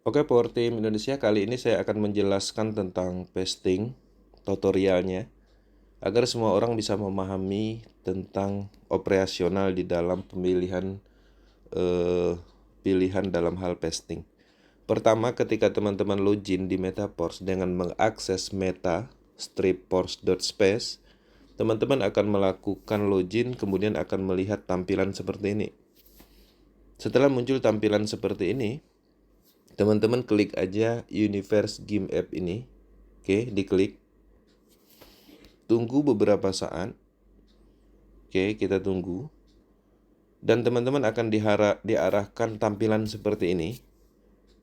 Oke, Power Team Indonesia, kali ini saya akan menjelaskan tentang pasting tutorialnya agar semua orang bisa memahami tentang operasional di dalam pemilihan pilihan dalam hal pasting. Pertama, ketika teman-teman login di Metaforce dengan mengakses meta strip-force.space, teman-teman akan melakukan login, kemudian akan melihat tampilan seperti ini. Setelah muncul tampilan seperti ini, teman-teman klik aja Universe Game App ini. Oke, diklik. Tunggu beberapa saat. Oke, kita tunggu. Dan teman-teman akan diarahkan tampilan seperti ini.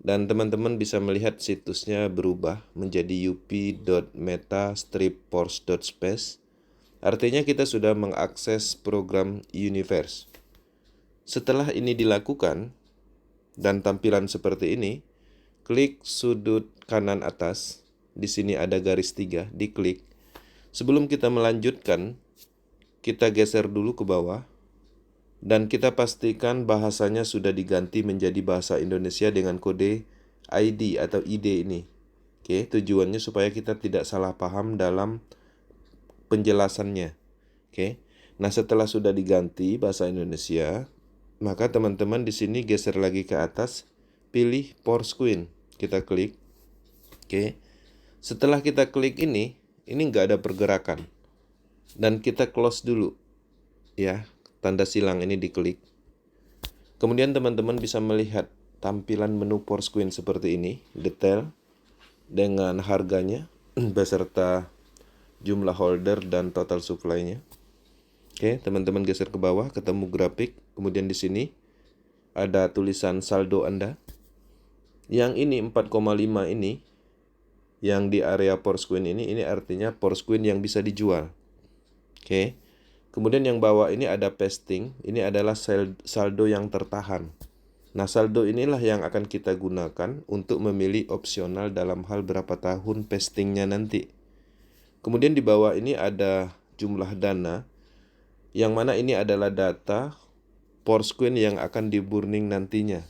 Dan teman-teman bisa melihat situsnya berubah menjadi up.meta-force.space. Artinya kita sudah mengakses program Universe. Setelah ini dilakukan, dan tampilan seperti ini, klik sudut kanan atas. Di sini ada garis 3, diklik. Sebelum kita melanjutkan, kita geser dulu ke bawah. Dan kita pastikan bahasanya sudah diganti menjadi bahasa Indonesia dengan kode ID atau ID ini. Oke, tujuannya supaya kita tidak salah paham dalam penjelasannya. Oke. Nah, setelah sudah diganti bahasa Indonesia, maka teman-teman di sini geser lagi ke atas, pilih Power Screen. Kita klik. Oke. Setelah kita klik ini nggak ada pergerakan. Dan kita close dulu. Ya, tanda silang ini diklik. Kemudian teman-teman bisa melihat tampilan menu Power Screen seperti ini, detail dengan harganya beserta jumlah holder dan total supply-nya. Oke, teman-teman geser ke bawah, ketemu grafik. Kemudian di sini ada tulisan saldo Anda. Yang ini 4,5 ini, yang di area Power Screen ini artinya Power Screen yang bisa dijual. Oke. Kemudian yang bawah ini ada pasting, ini adalah saldo yang tertahan. Nah, saldo inilah yang akan kita gunakan untuk memilih opsional dalam hal berapa tahun pastingnya nanti. Kemudian di bawah ini ada jumlah dana, yang mana ini adalah data Power Screen yang akan di-burning nantinya.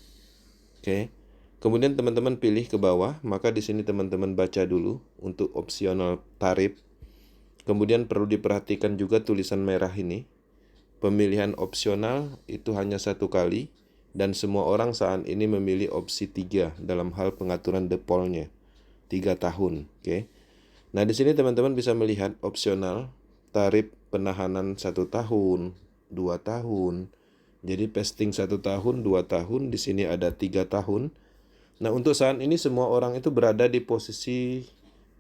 Oke. Kemudian teman-teman pilih ke bawah, maka di sini teman-teman baca dulu untuk opsional tarif. Kemudian perlu diperhatikan juga tulisan merah ini. Pemilihan opsional itu hanya 1 kali dan semua orang saat ini memilih opsi 3 dalam hal pengaturan defaultnya. 3 tahun, oke. Nah, di sini teman-teman bisa melihat opsional tarif penahanan 1 tahun, 2 tahun. Jadi pasting 1 tahun, 2 tahun, di sini ada 3 tahun. Nah, untuk saat ini semua orang itu berada di posisi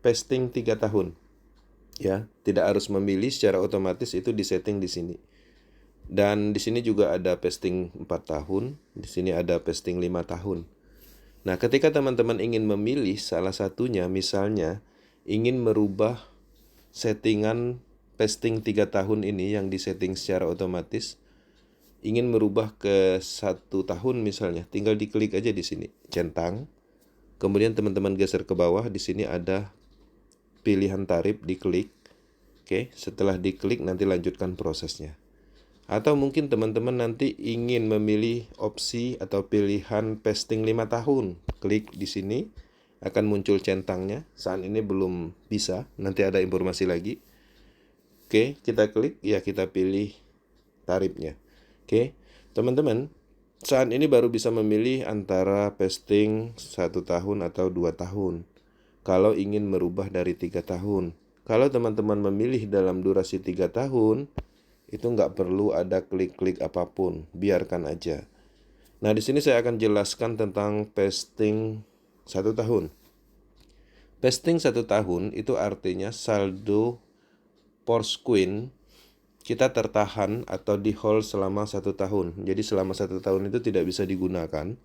pasting 3 tahun. Ya, tidak harus memilih, secara otomatis itu disetting di sini. Dan di sini juga ada pasting 4 tahun, di sini ada pasting 5 tahun. Nah, ketika teman-teman ingin memilih salah satunya, misalnya ingin merubah settingan pasting 3 tahun ini yang disetting secara otomatis, ingin merubah ke 1 tahun misalnya, tinggal diklik aja di sini, centang. Kemudian teman-teman geser ke bawah, di sini ada pilihan tarif, diklik. Oke, setelah diklik nanti lanjutkan prosesnya. Atau mungkin teman-teman nanti ingin memilih opsi atau pilihan pasting 5 tahun. Klik di sini, akan muncul centangnya. Saat ini belum bisa, nanti ada informasi lagi. Oke, kita klik, ya kita pilih tarifnya. Oke, teman-teman, saat ini baru bisa memilih antara pasting 1 tahun atau 2 tahun. Kalau ingin merubah dari 3 tahun. Kalau teman-teman memilih dalam durasi 3 tahun, itu nggak perlu ada klik-klik apapun, biarkan aja. Nah, di sini saya akan jelaskan tentang pasting 1 tahun. Pasting 1 tahun itu artinya saldo Power Screen kita tertahan atau di hold selama 1 tahun. Jadi selama 1 tahun itu tidak bisa digunakan.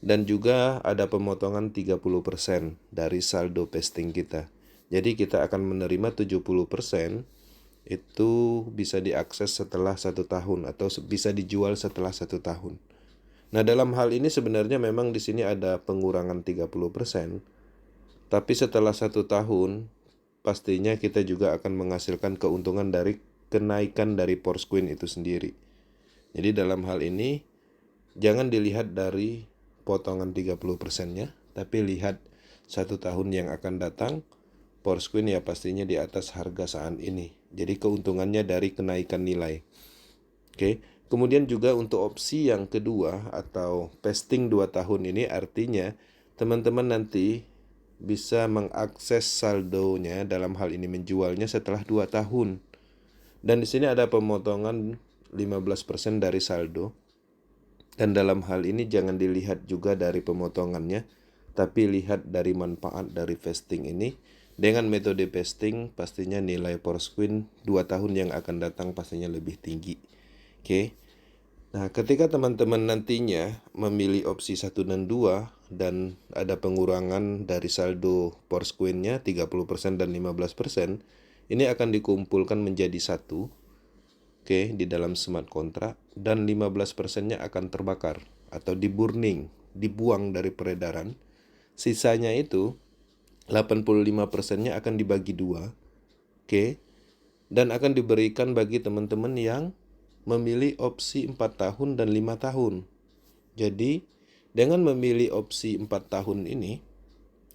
Dan juga ada pemotongan 30% dari saldo pasting kita. Jadi kita akan menerima 70%, itu bisa diakses setelah 1 tahun atau bisa dijual setelah 1 tahun. Nah, dalam hal ini sebenarnya memang di sini ada pengurangan 30%, tapi setelah 1 tahun pastinya kita juga akan menghasilkan keuntungan dari kenaikan dari Power Screen itu sendiri. Jadi dalam hal ini jangan dilihat dari potongan 30%-nya, Tapi lihat 1 tahun yang akan datang, Porsquin ya pastinya di atas harga saat ini. Jadi keuntungannya dari kenaikan nilai. Oke. Kemudian juga untuk opsi yang kedua atau vesting 2 tahun ini artinya teman-teman nanti bisa mengakses saldonya, dalam hal ini menjualnya setelah 2 tahun. Dan di sini ada pemotongan 15% dari saldo. Dan dalam hal ini jangan dilihat juga dari pemotongannya, tapi lihat dari manfaat dari vesting ini. Dengan metode vesting pastinya nilai Porsquin 2 tahun yang akan datang pastinya lebih tinggi. Oke. Nah, ketika teman-teman nantinya memilih opsi 1 dan 2 dan ada pengurangan dari saldo Porsquin-nya 30% dan 15%, ini akan dikumpulkan menjadi satu, oke, di dalam smart contract, dan 15%-nya akan terbakar atau di-burning, dibuang dari peredaran. Sisanya itu 85%-nya akan dibagi 2, oke, dan akan diberikan bagi teman-teman yang memilih opsi 4 tahun dan 5 tahun. Jadi, dengan memilih opsi 4 tahun ini,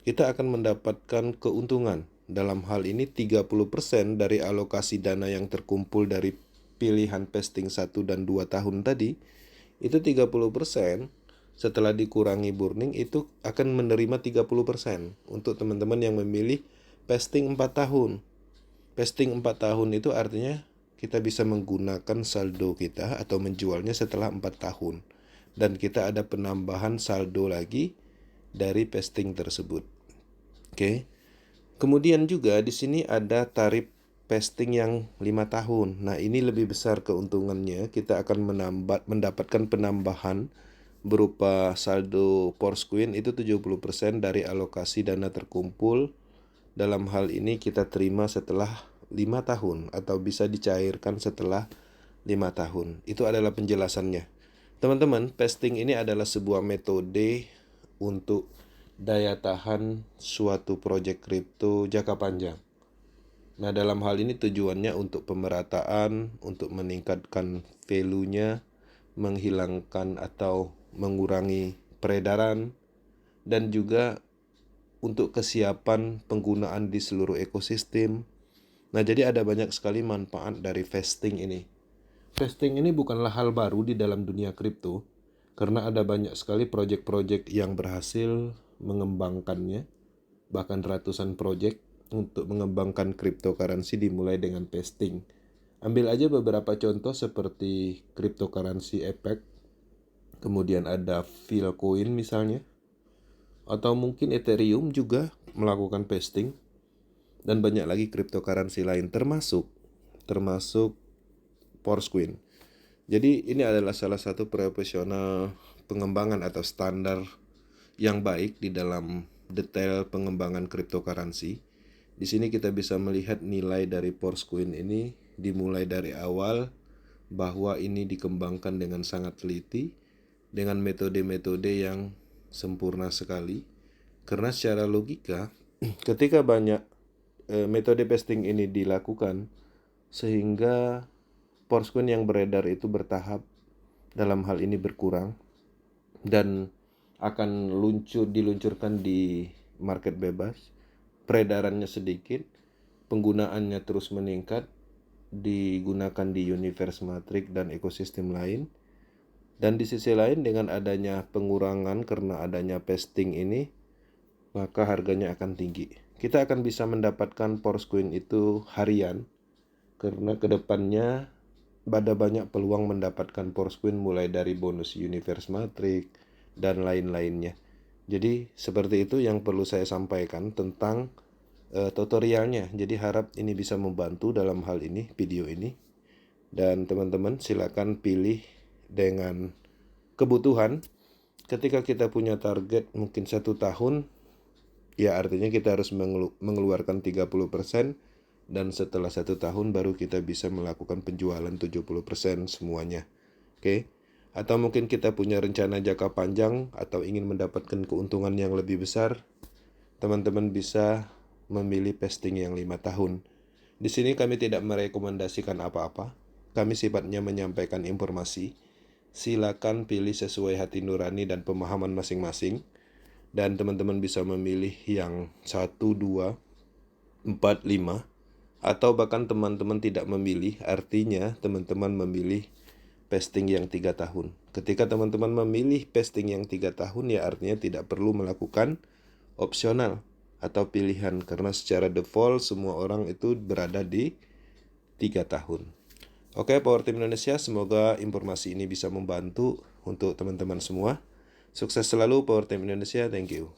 kita akan mendapatkan keuntungan. Dalam hal ini 30% dari alokasi dana yang terkumpul dari pilihan vesting 1 dan 2 tahun tadi, itu 30% setelah dikurangi burning itu akan menerima 30% untuk teman-teman yang memilih vesting 4 tahun. Vesting 4 tahun itu artinya kita bisa menggunakan saldo kita atau menjualnya setelah 4 tahun. Dan kita ada penambahan saldo lagi dari vesting tersebut. Oke. Kemudian juga di sini ada tarif vesting yang 5 tahun. Nah, ini lebih besar keuntungannya. Kita akan mendapatkan penambahan berupa saldo Porsquin itu 70% dari alokasi dana terkumpul. Dalam hal ini kita terima setelah 5 tahun atau bisa dicairkan setelah 5 tahun. Itu adalah penjelasannya. Teman-teman, vesting ini adalah sebuah metode untuk daya tahan suatu proyek kripto jangka panjang. Nah, dalam hal ini tujuannya untuk pemerataan, untuk meningkatkan value-nya, menghilangkan atau mengurangi peredaran, dan juga untuk kesiapan penggunaan di seluruh ekosistem. Nah, jadi ada banyak sekali manfaat dari vesting ini. Vesting ini bukanlah hal baru di dalam dunia kripto, karena ada banyak sekali proyek-proyek yang berhasil mengembangkannya, bahkan ratusan proyek untuk mengembangkan cryptocurrency dimulai dengan vesting. Ambil aja beberapa contoh seperti cryptocurrency Apex, kemudian ada Filecoin misalnya, atau mungkin Ethereum juga melakukan vesting, dan banyak lagi cryptocurrency lain termasuk Porsquin. Jadi ini adalah salah satu profesional pengembangan atau standar yang baik di dalam detail pengembangan cryptocurrency. Di sini kita bisa melihat nilai dari Porsquin ini dimulai dari awal bahwa ini dikembangkan dengan sangat teliti dengan metode-metode yang sempurna sekali. Karena secara logika ketika banyak metode vesting ini dilakukan, sehingga Porsquin yang beredar itu bertahap, dalam hal ini berkurang, dan akan diluncurkan di market bebas, peredarannya sedikit, penggunaannya terus meningkat, digunakan di universe matrix dan ekosistem lain. Dan di sisi lain dengan adanya pengurangan karena adanya vesting ini, maka harganya akan tinggi. Kita akan bisa mendapatkan Porsquin itu harian, karena kedepannya ada banyak peluang mendapatkan Porsquin mulai dari bonus universe matrix dan lain-lainnya. Jadi seperti itu yang perlu saya sampaikan tentang tutorialnya. Jadi harap ini bisa membantu dalam hal ini, video ini. Dan teman-teman silakan pilih dengan kebutuhan. Ketika kita punya target mungkin 1 tahun, ya artinya kita harus mengeluarkan 30%, dan setelah 1 tahun baru kita bisa melakukan penjualan 70% semuanya. Oke. Atau mungkin kita punya rencana jangka panjang atau ingin mendapatkan keuntungan yang lebih besar, teman-teman bisa memilih vesting yang 5 tahun. Di sini kami tidak merekomendasikan apa-apa. Kami sifatnya menyampaikan informasi. Silakan pilih sesuai hati nurani dan pemahaman masing-masing. dan teman-teman bisa memilih yang 1, 2, 4, 5, atau bahkan teman-teman tidak memilih, artinya teman-teman memilih pasting yang 3 tahun. Ketika teman-teman memilih pasting yang 3 tahun, ya artinya tidak perlu melakukan opsional atau pilihan, karena secara default semua orang itu berada di 3 tahun. Oke, Power Team Indonesia, semoga informasi ini bisa membantu untuk teman-teman semua. Sukses selalu Power Team Indonesia, thank you.